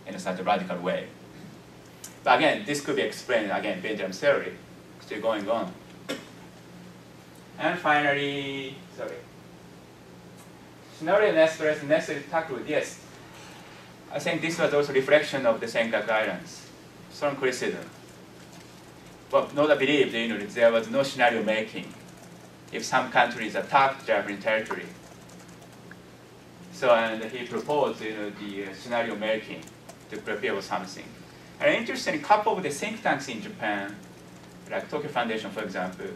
in such a radical way. But again, this could be explained, again, Benjamin theory, still going on. And finally, Scenario analysis necessarily tackled, yes. I think this was also reflection of the Senka guidance, strong criticism. But Noda believed that there was no scenario making if some countries attacked Japanese territory. So, and he proposed the scenario making to prepare for something. And interestingly, a couple of the think tanks in Japan, like Tokyo Foundation, for example,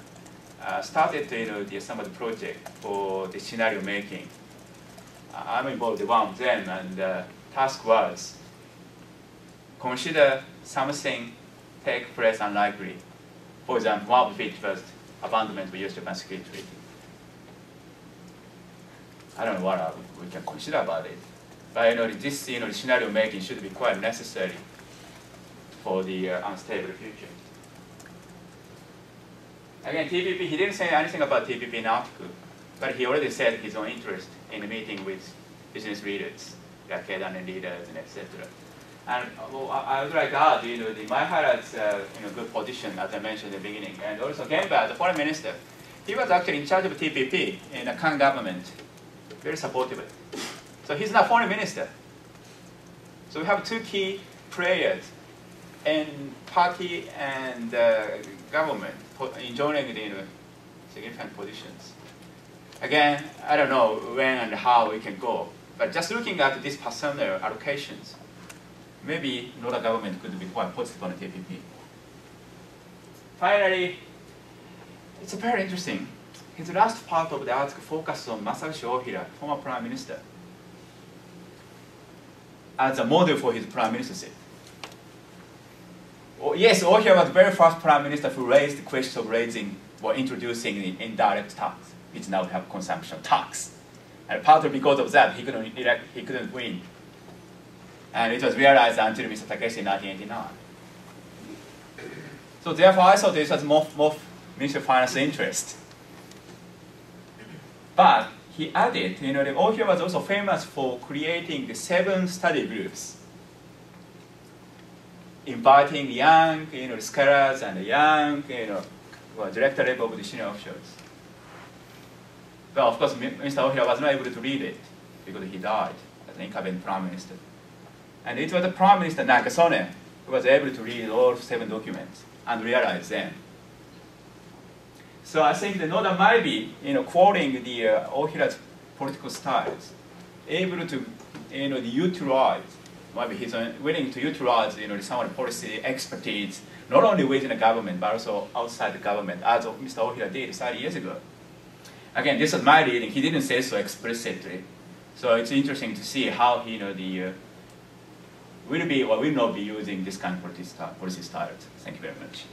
started some of the project for the scenario making. I'm involved in one of them, and the task was consider something take place unlikely. For example, one of which was abandonment of US-Japan security treaty. I don't know what we can consider about it, but this scenario making should be quite necessary for the unstable future. Again, TPP, he didn't say anything about TPP in the article, but he already said his own interest in the meeting with business leaders, like Kedan leaders, and etc. And I would like to add, my highlights, good position, as I mentioned in the beginning, and also Gemba, the foreign minister, he was actually in charge of TPP in the Khan government, very supportive. So he's not foreign minister. So we have two key players in party and government enjoying significant positions. Again, I don't know when and how we can go, but just looking at these personnel allocations, maybe Noda government could be quite positive on the TPP. Finally, it's very interesting. His last part of the article focused on Masayoshi Ohira, former prime minister, as a model for his prime ministership. Yes, Ohira was the very first prime minister who raised the question of raising or introducing the indirect tax, which now have consumption tax. And partly because of that, he couldn't win. And it was realized until Mr. Takeshi in 1989. So therefore, I thought this was more Ministry of Finance interest. But he added, Ohira was also famous for creating the 7 study groups, inviting young, scholars and young, director level of the senior officials. But of course, Mr. Ohira was not able to lead it because he died as an incumbent prime minister. And it was the Prime Minister Nakasone who was able to read all 7 documents and realize them. So I think the Noda might be, quoting the Ohira's political styles, able to, utilize, maybe he's willing to utilize, some of the policy expertise, not only within the government, but also outside the government, as Mr. Ohira did 30 years ago. Again, this is my reading. He didn't say so explicitly. So it's interesting to see how he, will be or will not be using this kind of policy styles. Thank you very much.